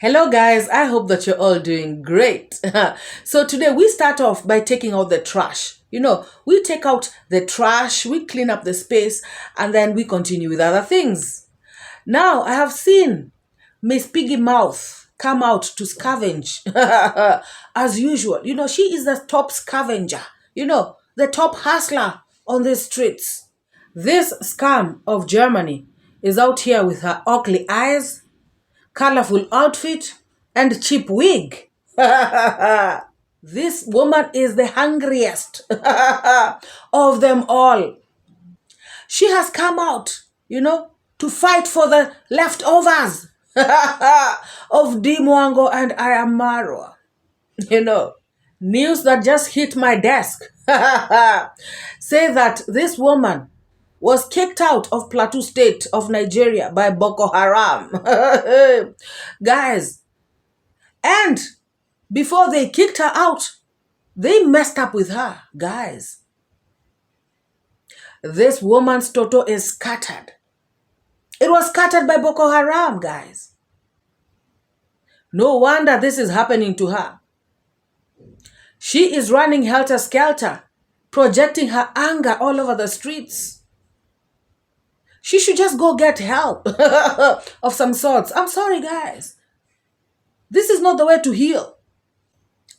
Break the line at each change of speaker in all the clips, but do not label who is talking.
Hello guys, I hope that you're all doing great. So today we start off by taking out the trash. We take out the trash, we clean up the space, and then we continue with other things. Now I have seen Miss Piggy Mouth come out to scavenge as usual. She is the top scavenger, the top hustler on the streets. This scum of Germany is out here with her ugly eyes, colorful outfit, and cheap wig. This woman is the hungriest of them all. She has come out, to fight for the leftovers of DeeMwango and I am marwa. News that just hit my desk say that this woman was kicked out of Plateau State of Nigeria by Boko Haram. Guys, and before they kicked her out, they messed up with her. Guys, this woman's toto is scattered. It was scattered by Boko Haram, guys. No wonder this is happening to her. She is running helter-skelter, projecting her anger all over the streets. She should just go get help of some sorts. I'm sorry, guys. This is not the way to heal.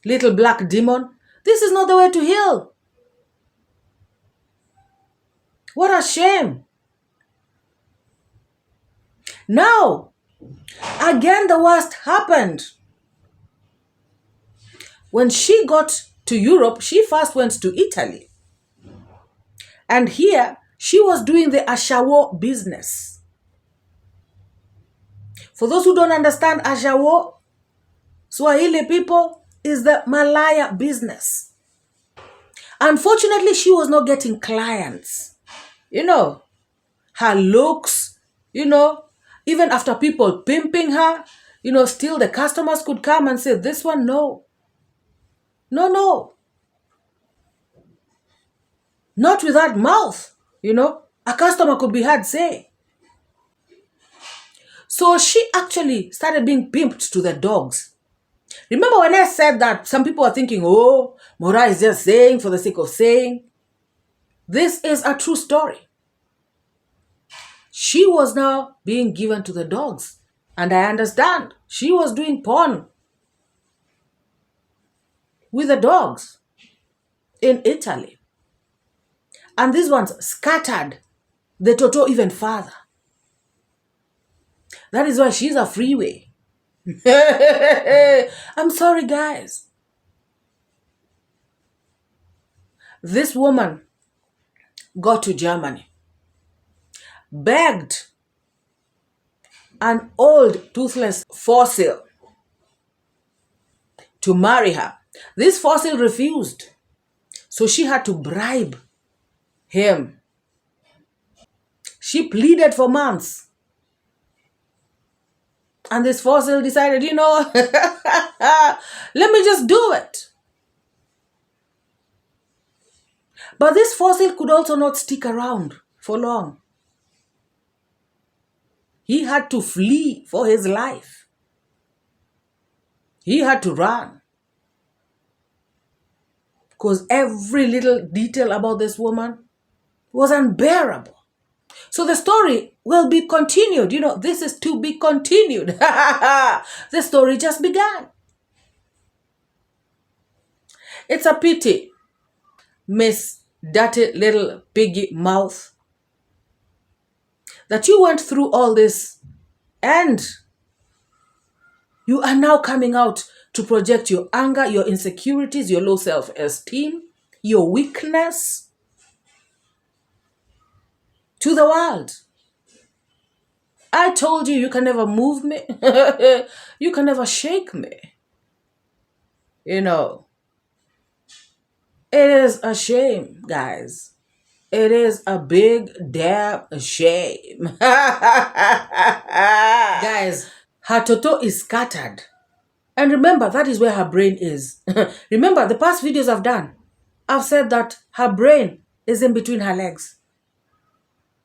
Little black demon, this is not the way to heal. What a shame. Now, again, the worst happened. When she got to Europe, she first went to Italy. And here, she was doing the ashawo business. For those who don't understand ashawo, Swahili people, is the Malaya business. Unfortunately, she was not getting clients. Her looks, even after people pimping her, still the customers could come and say, this one, no. No. Not with that mouth. A customer could be heard say. So she actually started being pimped to the dogs. Remember when I said that some people are thinking, oh, MORAA is just saying for the sake of saying? This is a true story. She was now being given to the dogs. And I understand she was doing porn with the dogs in Italy. And these ones scattered the toto even further. That is why she's a freeway. I'm sorry, guys. This woman got to Germany, begged an old toothless fossil to marry her. This fossil refused, so she had to bribe him. She pleaded for months. And this fossil decided, let me just do it. But this fossil could also not stick around for long. He had to flee for his life. He had to run. Because every little detail about this woman was unbearable. So the story will be continued. This is to be continued. The story just began. It's a pity, Miss Dirty Little Piggy Mouth, that you went through all this and you are now coming out to project your anger, your insecurities, your low self-esteem, your weakness to the world. I told you, you can never move me. You can never shake me. It is a shame, guys. It is a big damn shame. Guys, her toto is scattered. And remember, that is where her brain is. Remember, the past videos I've done, I've said that her brain is in between her legs.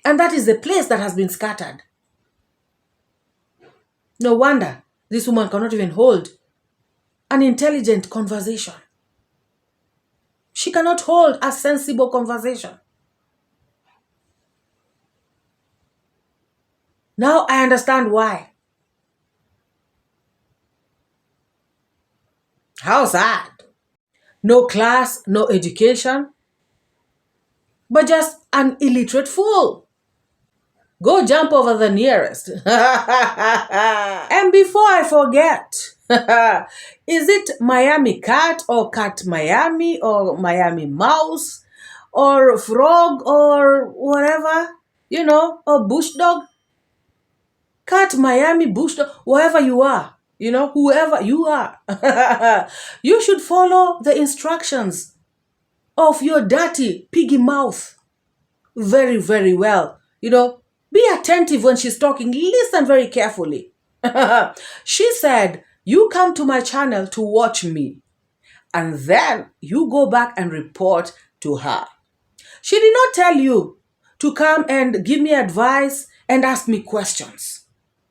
And that is the place that has been scattered. No wonder This woman cannot even hold an intelligent conversation. She cannot hold a sensible conversation. Now I understand why. How sad. No class, no education, but just an illiterate fool. Go jump over the nearest. And before I forget, is it Miami cat or cat Miami or Miami mouse or frog or whatever, or bush dog? Cat Miami, bush dog, wherever you are, whoever you are, you should follow the instructions of your dirty piggy mouth very, very well. Be attentive when she's talking. Listen very carefully. She said, you come to my channel to watch me, and then you go back and report to her. She did not tell you to come and give me advice and ask me questions.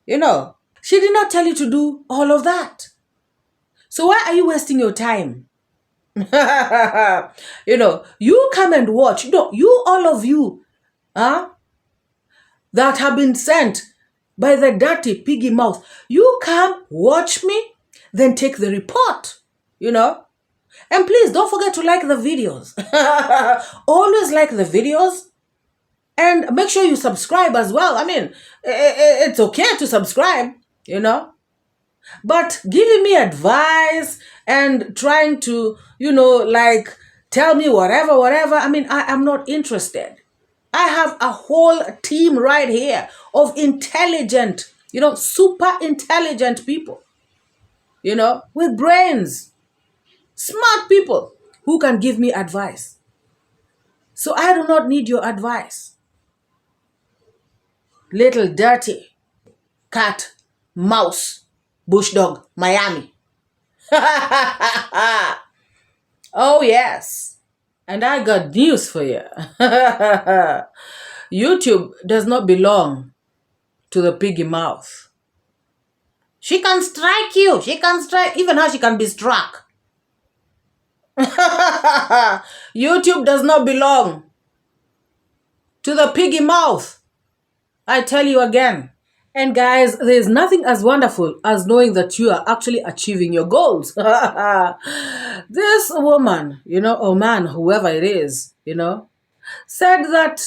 She did not tell you to do all of that. So why are you wasting your time? You come and watch. All of you, that have been sent by the dirty piggy mouth. You come, watch me, then take the report, And please don't forget to like the videos. Always like the videos. And make sure you subscribe as well. I mean, it's okay to subscribe, But giving me advice and trying to, tell me whatever, I mean, I am not interested. I have a whole team right here of intelligent, super intelligent people, with brains, smart people who can give me advice. So I do not need your advice. Little dirty cat, mouse, bush dog, Miami. Oh, yes. And I got news for you. YouTube does not belong to the piggy mouth. She can strike you. She can strike. Even her, she can be struck. YouTube does not belong to the piggy mouth. I tell you again. And guys, there's nothing as wonderful as knowing that you are actually achieving your goals. This woman, or man, whoever it is, said that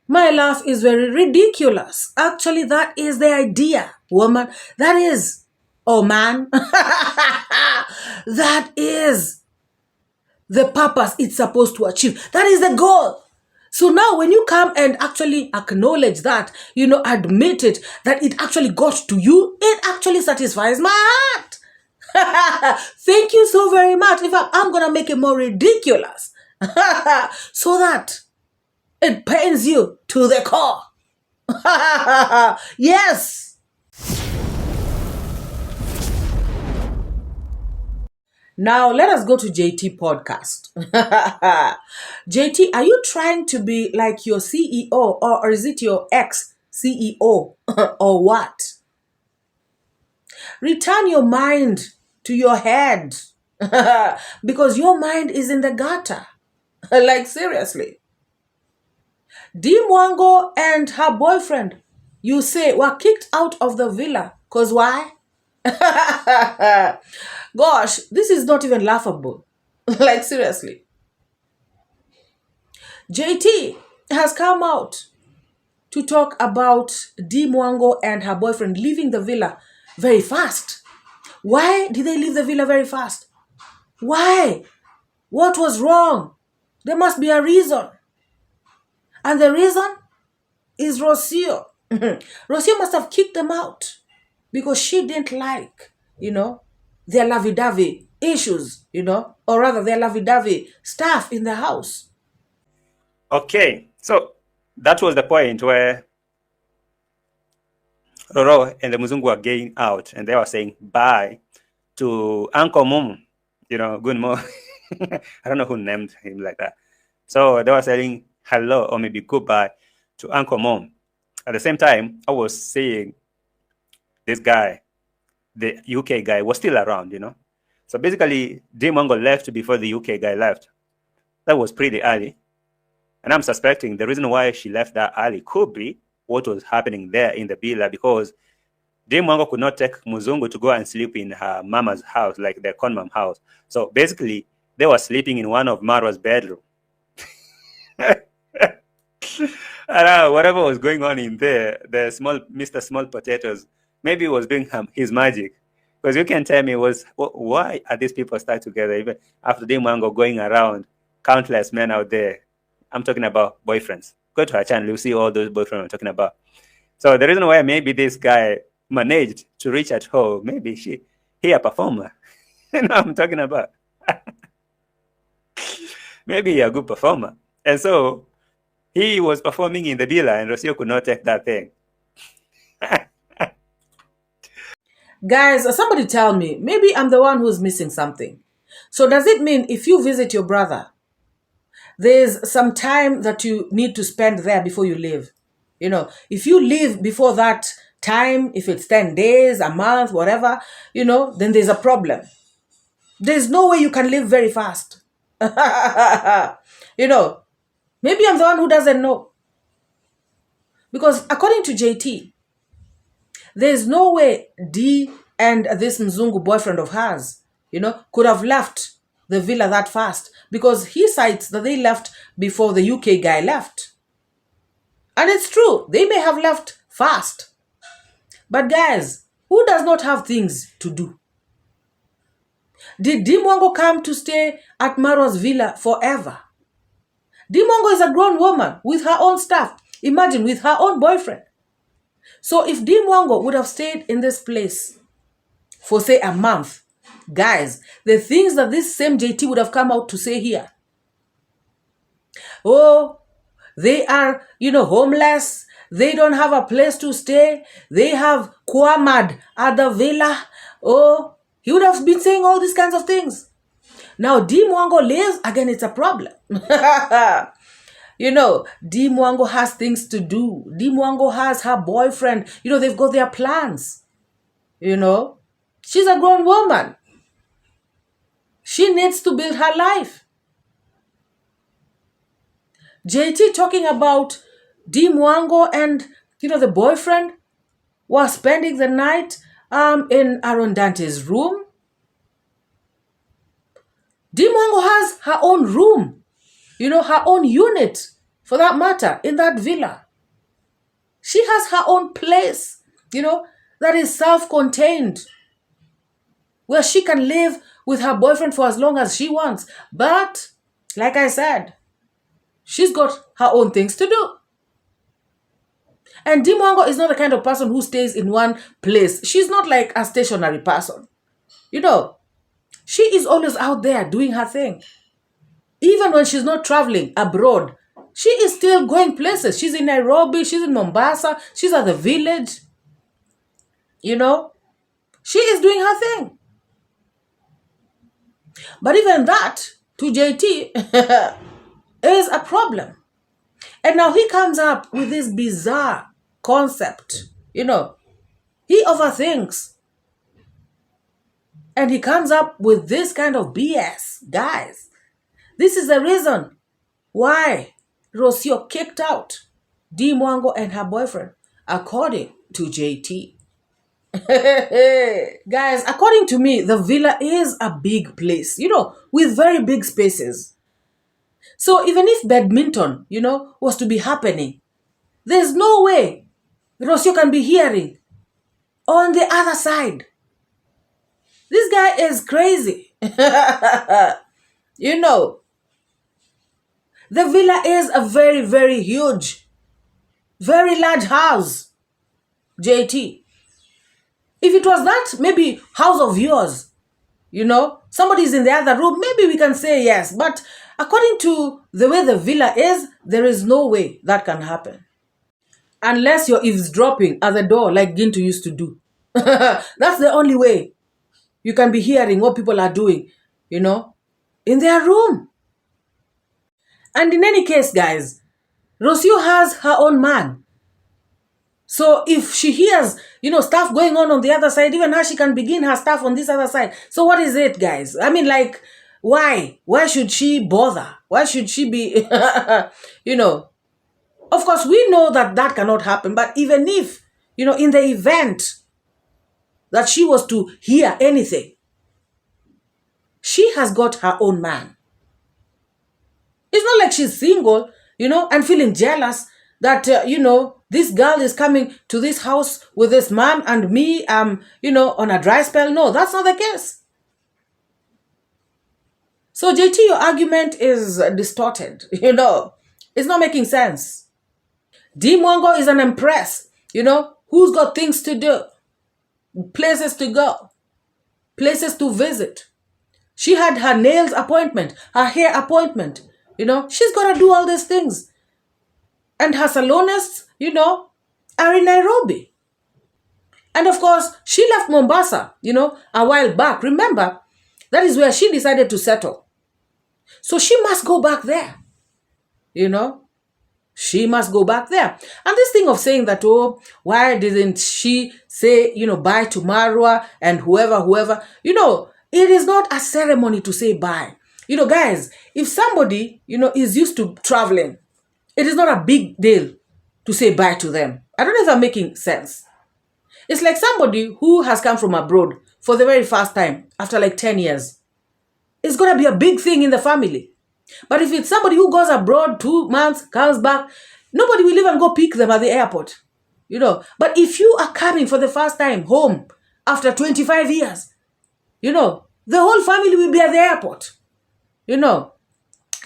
my laugh is very ridiculous. Actually, that is the idea, woman. That is, man. That is the purpose it's supposed to achieve. That is the goal. So now when you come and actually acknowledge that, admit it, that it actually got to you, it actually satisfies my heart. Thank you so very much. In fact, I'm going to make it more ridiculous so that it pains you to the core. Yes. Now, let us go to JT podcast. JT, are you trying to be like your CEO or is it your ex-CEO or what? Return your mind to your head because your mind is in the gutter. Like, seriously. DeeMwango and her boyfriend, you say, were kicked out of the villa. Because why? Gosh, this is not even laughable. Like, seriously. JT has come out to talk about DeeMwango and her boyfriend leaving the villa very fast. Why did they leave the villa very fast? Why? What was wrong? There must be a reason. And the reason is Rocio. Rocio must have kicked them out because she didn't like, their lovey-dovey issues, or rather their lovey-dovey stuff in the house.
Okay, so that was the point where Roro and the Muzungu were getting out and they were saying bye to Uncle Mom, good morning. I don't know who named him like that. So they were saying hello or maybe goodbye to Uncle Mom. At the same time, I was seeing this guy the UK guy was still around, So basically, DeeMwango left before the UK guy left. That was pretty early. And I'm suspecting the reason why she left that early could be what was happening there in the villa, because DeeMwango could not take Muzungu to go and sleep in her mama's house, like their conmam house. So basically, they were sleeping in one of Marwa's bedroom. Whatever was going on in there, the Mr. Small Potatoes, maybe he was doing his magic. Because you can tell me, why are these people stuck together even after DeeMwango going around countless men out there? I'm talking about boyfriends. Go to her channel, you'll see all those boyfriends I'm talking about. So the reason why maybe this guy managed to reach at home, maybe he a performer. You know what I'm talking about? Maybe he a good performer. And so he was performing in the villa and Rocio could not take that thing.
Guys, somebody tell me, maybe I'm the one who's missing something. So does it mean if you visit your brother, there's some time that you need to spend there before you leave? If you leave before that time, if it's 10 days, a month, whatever, then there's a problem. There's no way you can live very fast. Maybe I'm the one who doesn't know. Because according to JT, there's no way Dee and this Mzungu boyfriend of hers, could have left the villa that fast, because he cites that they left before the UK guy left. And it's true, they may have left fast. But guys, who does not have things to do? Did DeeMwango come to stay at Marwa's villa forever? DeeMwango is a grown woman with her own stuff. Imagine, with her own boyfriend. So if DeeMwango would have stayed in this place for, say, a month, guys, the things that this same JT would have come out to say here. Oh, they are, homeless. They don't have a place to stay. They have kwamad at the villa. Oh, he would have been saying all these kinds of things. Now, DeeMwango lives, again, it's a problem. DeeMwango has things to do. DeeMwango has her boyfriend. They've got their plans. She's a grown woman. She needs to build her life. JT talking about DeeMwango and, the boyfriend was spending the night in Arondante's room. DeeMwango has her own room, her own unit, for that matter, in that villa. She has her own place, that is self-contained, where she can live with her boyfriend for as long as she wants. But, like I said, she's got her own things to do. And DeeMwango is not the kind of person who stays in one place. She's not like a stationary person. She is always out there doing her thing. Even when she's not traveling abroad, she is still going places. She's in Nairobi, she's in Mombasa, she's at the village. She is doing her thing. But even that, to JT, is a problem. And now he comes up with this bizarre concept. He overthinks. And he comes up with this kind of BS. Guys, this is the reason why Rocio kicked out DeeMwango and her boyfriend, according to JT. Guys, according to me, the villa is a big place, with very big spaces. So even if badminton, was to be happening, there's no way Rocio can be hearing on the other side. This guy is crazy. The villa is a very, very huge, very large house, JT. If it was that, maybe house of yours, somebody's in the other room, maybe we can say yes. But according to the way the villa is, there is no way that can happen. Unless you're eavesdropping at the door like Gintu used to do. That's the only way you can be hearing what people are doing, in their room. And in any case, guys, Rocio has her own man. So if she hears, stuff going on the other side, even her, she can begin her stuff on this other side. So what is it, guys? I mean, like, why? Why should she bother? Why should she be, Of course, we know that that cannot happen. But even if, in the event that she was to hear anything, she has got her own man. It's not like she's single, and feeling jealous that, this girl is coming to this house with this man and me, on a dry spell. No, that's not the case. So, JT, your argument is distorted, It's not making sense. DeeMwango is an empress, who's got things to do, places to go, places to visit. She had her nails appointment, her hair appointment. She's got to do all these things. And her salonists, are in Nairobi. And of course, she left Mombasa, a while back. Remember, that is where she decided to settle. So she must go back there. She must go back there. And this thing of saying that, oh, why didn't she say, bye to Marwa and whoever, it is not a ceremony to say bye. Guys, if somebody, is used to traveling, it is not a big deal to say bye to them. I don't know if I'm making sense. It's like somebody who has come from abroad for the very first time after like 10 years. It's going to be a big thing in the family. But if it's somebody who goes abroad 2 months, comes back, nobody will even go pick them at the airport. But if you are coming for the first time home after 25 years, the whole family will be at the airport,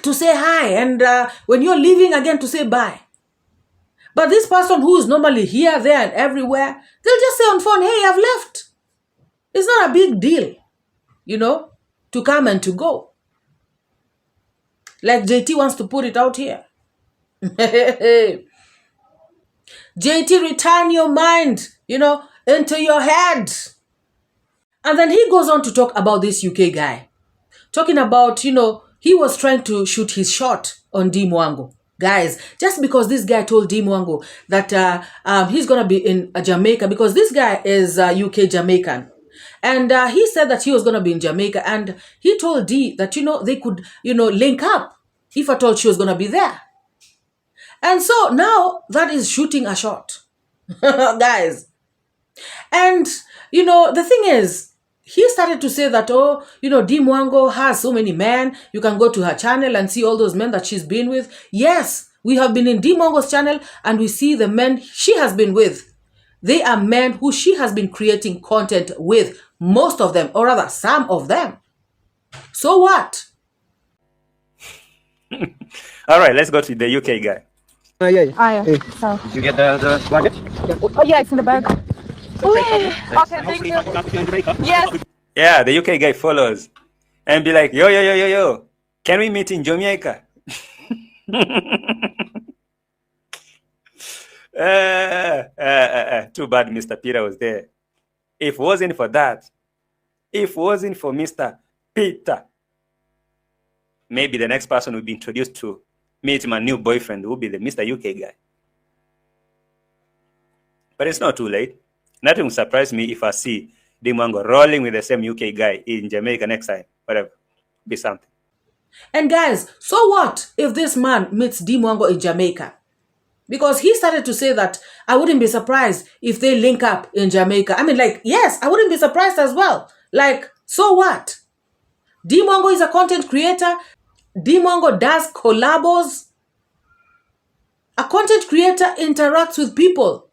to say hi, and when you're leaving again, to say bye. But this person who is normally here, there, and everywhere, they'll just say on phone, hey, I've left. It's not a big deal, to come and to go. Like JT wants to put it out here. JT, return your mind, into your head. And then he goes on to talk about this UK guy. Talking about, he was trying to shoot his shot on DeeMwango. Guys, just because this guy told DeeMwango that he's going to be in Jamaica, because this guy is UK Jamaican. And he said that he was going to be in Jamaica. And he told Dee that, they could, link up if at all she was going to be there. And so now that is shooting a shot. Guys. And, the thing is, he started to say that, oh, DeeMwango has so many men. You can go to her channel and see all those men that she's been with. Yes, we have been in DeeMwango's channel and we see the men she has been with. They are men who she has been creating content with, most of them, or rather some of them. So what?
All right, let's go to the UK guy.
Yeah.
Hey. So.
Did you get the luggage?
Oh, yeah, it's in the bag. Okay, thank you. Yes.
Yeah, the UK guy follows and be like, yo, can we meet in Jamaica? Too bad Mr. Peter was there. If it wasn't for that, if it wasn't for Mr. Peter, maybe the next person will be introduced to meet my new boyfriend will be the Mr. UK guy. But it's not too late. Nothing will surprise me if I see DeeMwango rolling with the same UK guy in Jamaica next time. Whatever. Be something.
And guys, so what if this man meets DeeMwango in Jamaica? Because he started to say that I wouldn't be surprised if they link up in Jamaica. I mean, like, yes, I wouldn't be surprised as well. Like, so what? DeeMwango is a content creator. DeeMwango does collabos. A content creator interacts with people,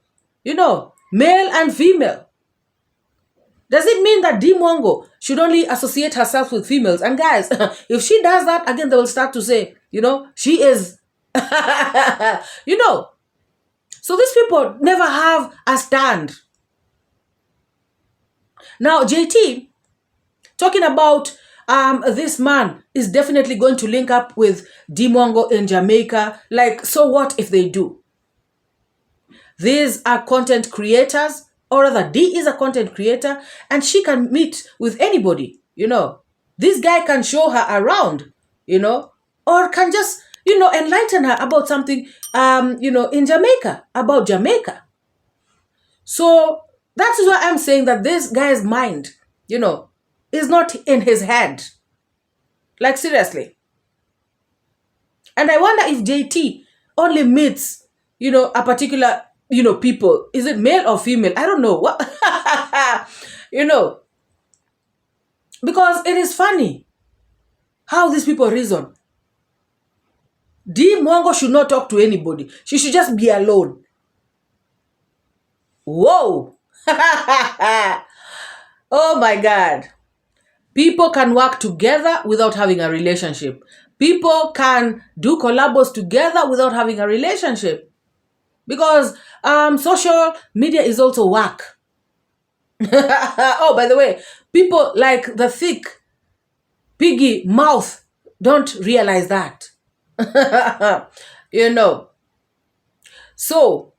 male and female. Does it mean that DeeMwango should only associate herself with females? And guys, if she does that, again, they will start to say, she is, So these people never have a stand. Now, JT, talking about this man is definitely going to link up with DeeMwango in Jamaica. Like, so what if they do? These are content creators, or rather, Dee is a content creator, and she can meet with anybody, This guy can show her around, or can just, enlighten her about something, in Jamaica, about Jamaica. So that is why I'm saying that this guy's mind, is not in his head. Like, seriously. And I wonder if JT only meets, a particular, people. Is it male or female? I don't know. What because it is funny how these people reason. DeeMwango should not talk to anybody. She should just be alone. Whoa. Oh my God. People can work together without having a relationship. People can do collabos together without having a relationship. Because social media is also work. Oh, by the way, people like the thick Piggy mouth don't realize that. So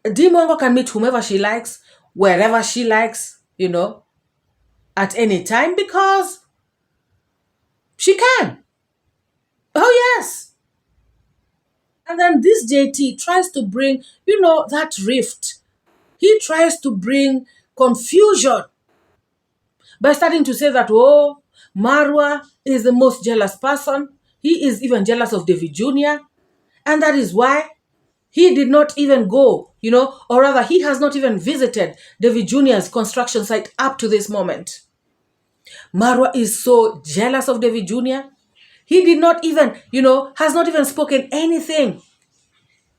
DeeMwango can meet whomever she likes, wherever she likes, at any time, because she can. Oh, yes. And then this JT tries to bring, that rift. He tries to bring confusion by starting to say that, oh, Marwa is the most jealous person. He is even jealous of David Jr. And that is why he did not even go, or rather he has not even visited David Jr.'s construction site up to this moment. Marwa is so jealous of David Jr. He did not even, has not even spoken anything.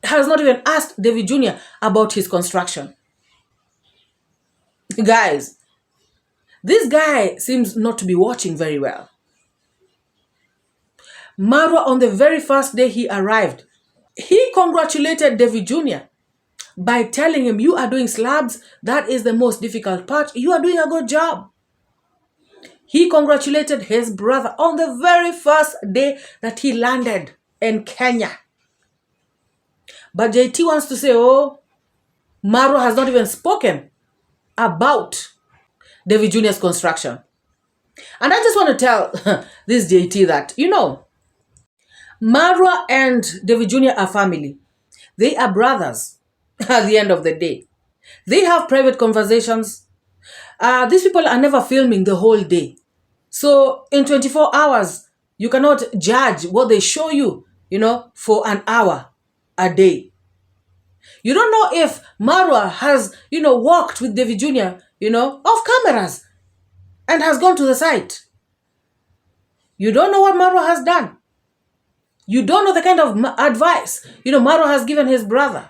Has not even asked David Jr. about his construction. Guys, this guy seems not to be watching very well. Marwa, on the very first day he arrived, he congratulated David Jr. by telling him, you are doing slabs. That is the most difficult part. You are doing a good job. He congratulated his brother on the very first day that he landed in Kenya. But JT wants to say, oh, Marwa has not even spoken about David Jr.'s construction. And I just want to tell this JT that, Marwa and David Jr. are family. They are brothers at the end of the day. They have private conversations. These people are never filming the whole day. So in 24 hours, you cannot judge what they show you, for an hour a day. You don't know if Marwa has, walked with David Jr., off cameras and has gone to the site. You don't know what Marwa has done. You don't know the kind of advice, Marwa has given his brother.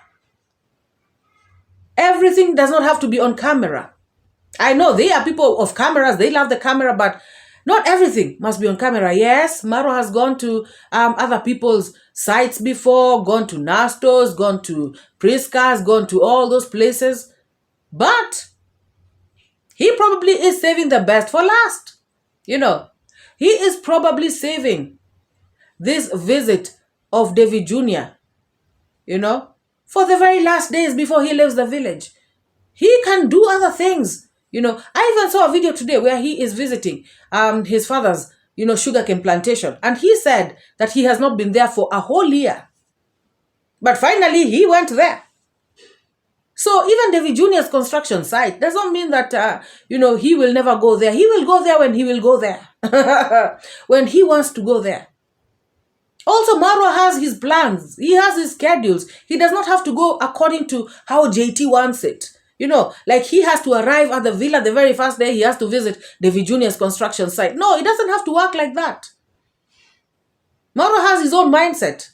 Everything does not have to be on camera. I know they are people of cameras. They love the camera, but not everything must be on camera. Yes, Marwa has gone to other people's sites before, gone to Nastos, gone to Priscas, gone to all those places. But he probably is saving the best for last. He is probably saving this visit of David Jr., for the very last days before he leaves the village. He can do other things. I even saw a video today where he is visiting his father's, sugarcane plantation. And he said that he has not been there for a whole year. But finally, he went there. So even David Jr.'s construction site doesn't mean that, he will never go there. He will go there when he will go there. When he wants to go there. Also, Marwa has his plans. He has his schedules. He does not have to go according to how JT wants it. Like he has to arrive at the villa the very first day. He has to visit David Jr.'s construction site. No, it doesn't have to work like that. Marwa has his own mindset.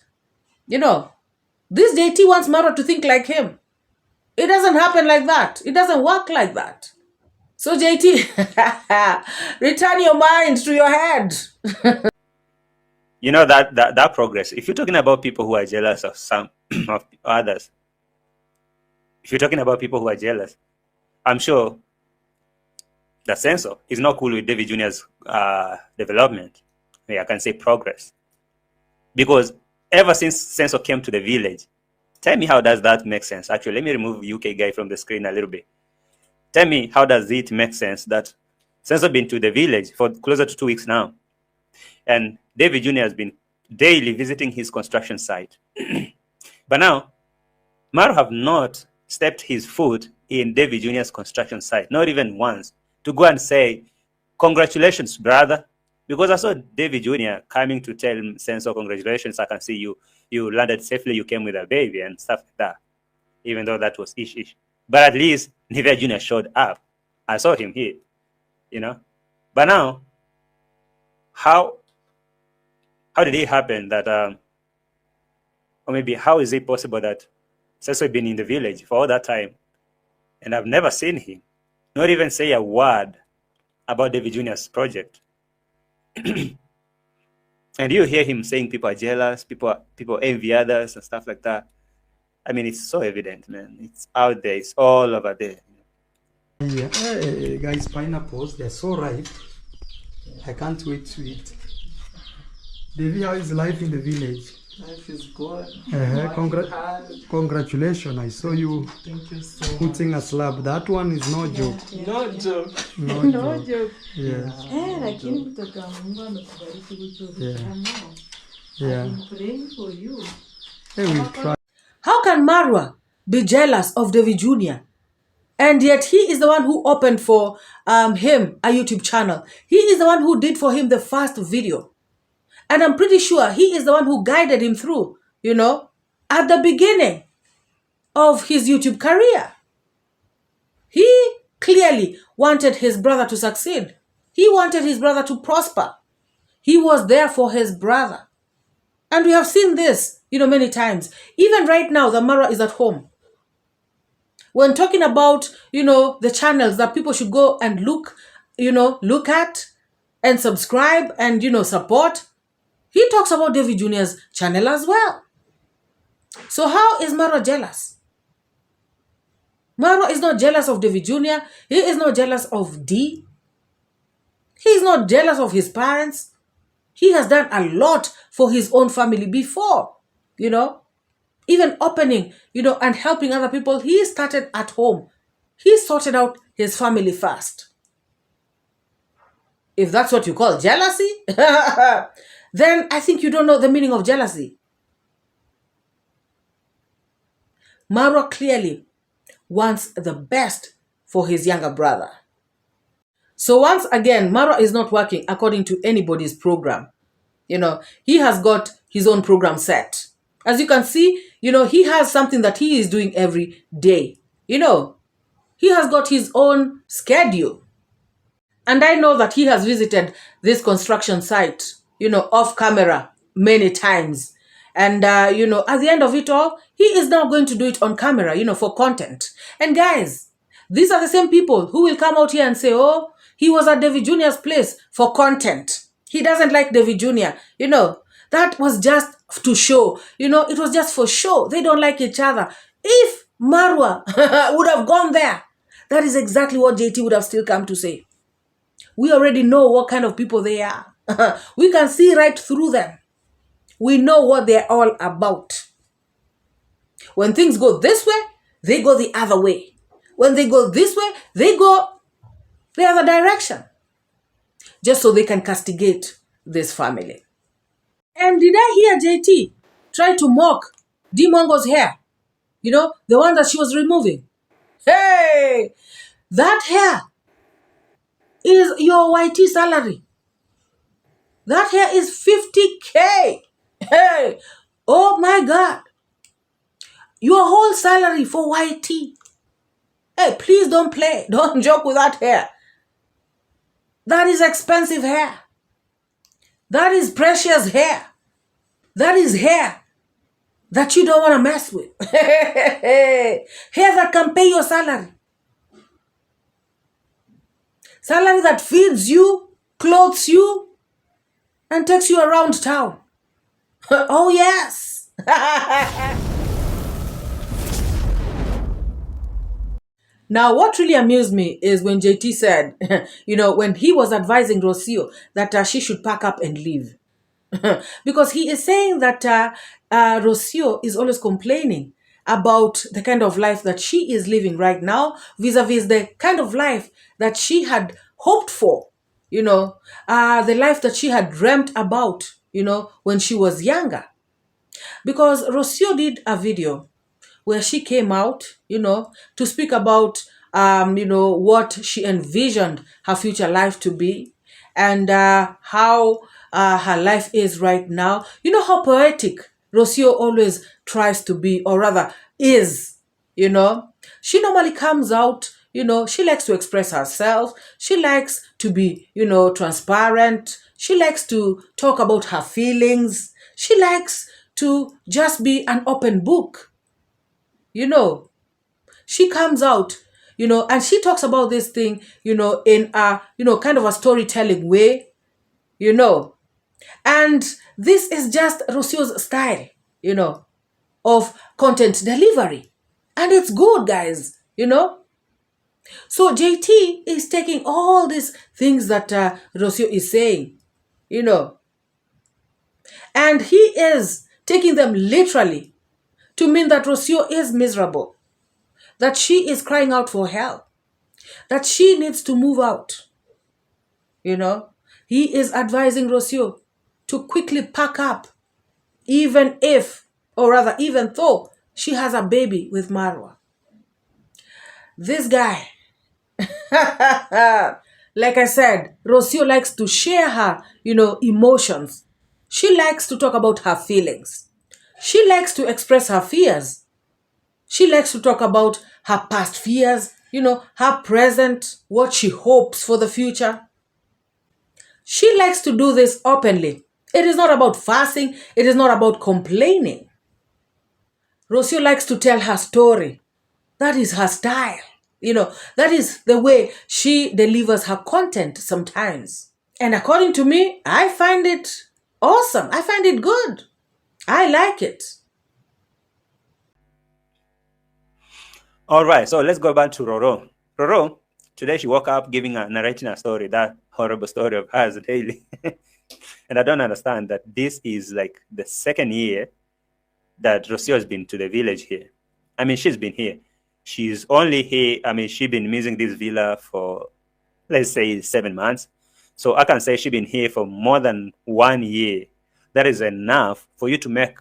This JT wants Marwa to think like him. It doesn't happen like that. It doesn't work like that. So JT, return your mind to your head.
That progress. If you're talking about people who are jealous of some of others, if you're talking about people who are jealous, I'm sure the censor is not cool with David Jr.'s development. I can say progress. Because ever since censor came to the village, tell me how does that make sense? Actually, let me remove UK guy from the screen a little bit. Tell me how does it make sense that censor been to the village for closer to 2 weeks now, and David Jr. has been daily visiting his construction site. But now, Marwa have not stepped his foot in David Jr.'s construction site, not even once, to go and say, congratulations, brother. Because I saw David Jr. coming to tell him, saying, congratulations, I can see you landed safely, you came with a baby and stuff like that, even though that was ish. But at least David Jr. showed up. I saw him here, you know. But now, how did it happen that, or maybe how is it possible that Seso been in the village for all that time and I've never seen him, not even say a word about David Jr.'s project? And you hear him saying people are jealous, people envy others and stuff like that. I mean, it's so evident, man. It's out there. It's all over there.
Yeah, guys, pineapples, they're so ripe. I can't wait to eat. Davy, how is life in the village?
Life is good.
Congratulations. I saw you
Thank you so
putting a slab. That one is no joke.
No joke.
No joke. Yeah.
Lakini kutoka Mungu amekubariki kutoka.
Yeah.
I'm praying for you.
Hey, we'll try.
How can Marwa be jealous of David Jr.? And yet he is the one who opened for him a YouTube channel. He is the one who did for him the first video. And I'm pretty sure he is the one who guided him through, you know, at the beginning of his YouTube career. He clearly wanted his brother to succeed. He wanted his brother to prosper. He was there for his brother. And we have seen this, you know, many times. Even right now, the MORAA is at home. When talking about, you know, the channels that people should go and look at and subscribe and, you know, support, he talks about David Jr.'s channel as well. So how is MORAA jealous? MORAA is not jealous of David Jr. He is not jealous of D. He is not jealous of his parents. He has done a lot for his own family before, you know. Even opening, you know, and helping other people. He started at home. He sorted out his family first. If that's what you call jealousy, then I think you don't know the meaning of jealousy. MORAA clearly wants the best for his younger brother. So once again, MORAA is not working according to anybody's program. You know, he has got his own program set. As you can see, you know, he has something that he is doing every day. You know, he has got his own schedule. And I know that he has visited this construction site, you know, off camera many times. And, you know, at the end of it all, he is now going to do it on camera, you know, for content. And guys, these are the same people who will come out here and say, oh, he was at David Jr.'s place for content. He doesn't like David Jr., you know. That was just to show, you know, it was just for show. They don't like each other. If MORAA would have gone there, that is exactly what JT would have still come to say. We already know what kind of people they are. We can see right through them. We know what they're all about. When things go this way, they go the other way. When they go this way, they go the other direction. Just so they can castigate this family. And did I hear JT try to mock DeeMwango's hair? You know, the one that she was removing. Hey, that hair is your YT salary. That hair is 50K. Hey, oh my God. Your whole salary for YT. Hey, please don't play. Don't joke with that hair. That is expensive hair. That is precious hair. That is hair that you don't want to mess with. Hair that can pay your salary. Salary that feeds you, clothes you, and takes you around town. Oh, yes. Now, what really amused me is when JT said, you know, when he was advising Rocio that she should pack up and leave. Because he is saying that Rocio is always complaining about the kind of life that she is living right now vis-a-vis the kind of life that she had hoped for, you know, the life that she had dreamt about, you know, when she was younger. Because Rocio did a video where she came out, to speak about, what she envisioned her future life to be, and how her life is right now. You know how poetic Rocio always tries to be, or rather is, She normally comes out, she likes to express herself. She likes to be, transparent. She likes to talk about her feelings. She likes to just be an open book. She comes out, and she talks about this thing, in a, kind of a storytelling way, And this is just Rocio's style, of content delivery. And it's good, guys, So JT is taking all these things that Rocio is saying, and he is taking them literally to mean that Rocio is miserable, that she is crying out for help, that she needs to move out. He is advising Rocio to quickly pack up, even though she has a baby with Marwa. This guy, like I said, Rocio likes to share her, emotions. She likes to talk about her feelings. She likes to express her fears. She likes to talk about her past fears, her present, what she hopes for the future. She likes to do this openly. It is not about fussing. It is not about complaining. Rocio likes to tell her story. That is her style. That is the way she delivers her content sometimes. And according to me, I find it awesome. I find it good. I like it.
All right, so let's go back to Roro. Roro, today she woke up narrating a story, that horrible story of hers daily. And I don't understand that this is like the second year that Rocio has been to the village here. I mean, she's been here. She's only here. I mean, she's been using this villa for, let's say, 7 months. So I can say she's been here for more than 1 year. That is enough for you to make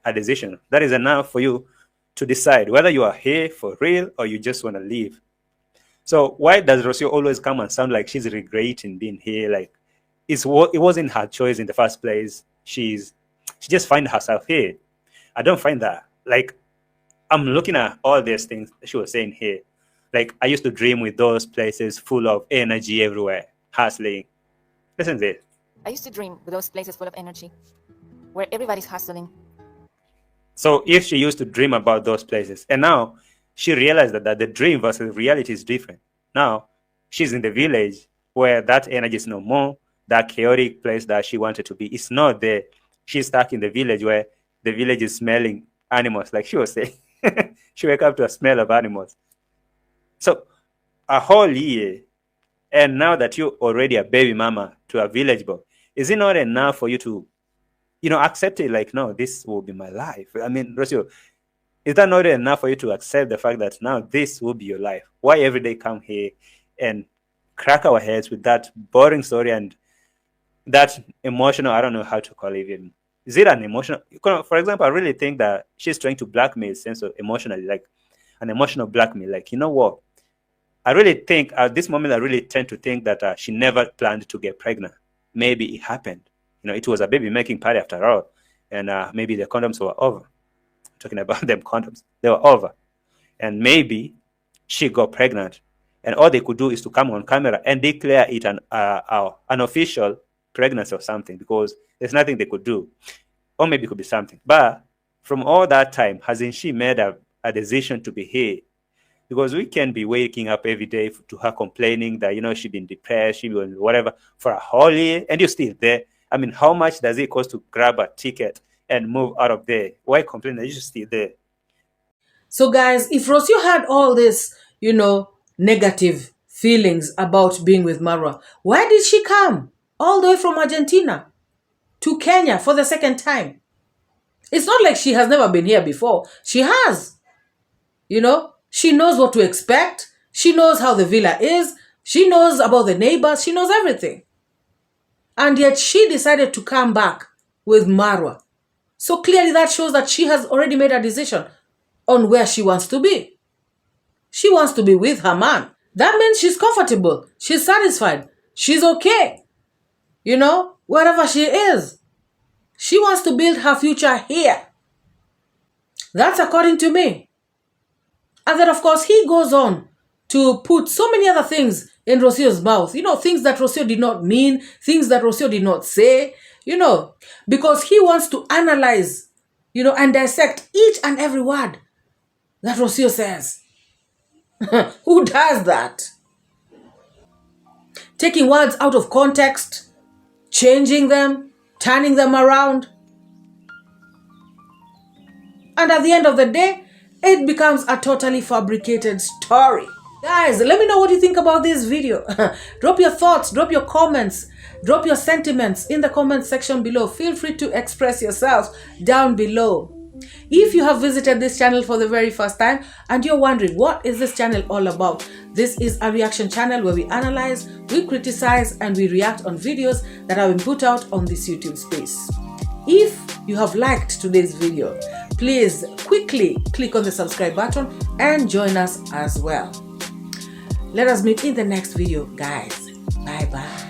a decision. That is enough for you to decide whether you are here for real or you just want to leave. So why does Rocio always come and sound like she's regretting being here? Like it wasn't her choice in the first place. She just find herself here. I don't find that. Like, I'm looking at all these things she was saying here. Like, I used to dream with those places full of energy everywhere, hustling. Listen to this.
I used to dream with those places full of energy, where everybody's hustling.
So if she used to dream about those places, and now she realized that the dream versus reality is different. Now, she's in the village where that energy is no more. That chaotic place that she wanted to be, it's not there. She's stuck in the village where the village is smelling animals, like she was saying. She wake up to a smell of animals. So a whole year, and now that you're already a baby mama to a village boy, is it not enough for you to, accept it? Like, no, this will be my life. I mean, Rocio, is that not enough for you to accept the fact that now this will be your life? Why every day come here and crack our heads with that boring story and that emotional, I don't know how to call it even. Is it an emotional? For example, I really think that she's trying to blackmail sense of emotionally, like an emotional blackmail. Like, you know what? I really think at this moment, I really tend to think that she never planned to get pregnant. Maybe it happened. It was a baby making party after all. And maybe the condoms were over. I'm talking about them condoms. They were over. And maybe she got pregnant. And all they could do is to come on camera and declare it an official pregnancy or something, because there's nothing they could do. Or maybe it could be something. But from all that time, hasn't she made a decision to be here? Because we can be waking up every day to her complaining that, she's been depressed, she been whatever, for a whole year, and you're still there. I mean, how much does it cost to grab a ticket and move out of there? Why complain that you're still there?
So guys, if Rocio had all this, negative feelings about being with Marwa, why did she come all the way from Argentina to Kenya for the second time? It's not like she has never been here before. She has. She knows what to expect. She knows how the villa is. She knows about the neighbors. She knows everything. And yet she decided to come back with Marwa. So clearly that shows that she has already made a decision. on where she wants to be. She wants to be with her man. That means she's comfortable. She's satisfied. She's okay. You know, wherever she is. She wants to build her future here. That's according to me. And then, of course, he goes on to put so many other things in Rocio's mouth. You know, things that Rocio did not mean, things that Rocio did not say, you know, because he wants to analyze, you know, and dissect each and every word that Rocio says. Who does that? Taking words out of context, changing them, turning them around. And at the end of the day, it becomes a totally fabricated story. Guys, let me know what you think about this video. Drop your thoughts, drop your comments, drop your sentiments in the comment section below. Feel free to express yourself down below. If you have visited this channel for the very first time and you're wondering what is this channel all about, this is a reaction channel where we analyze, we criticize, and we react on videos that have been put out on this YouTube space. If you have liked today's video, please quickly click on the subscribe button and join us as well. Let us meet in the next video, guys. Bye bye.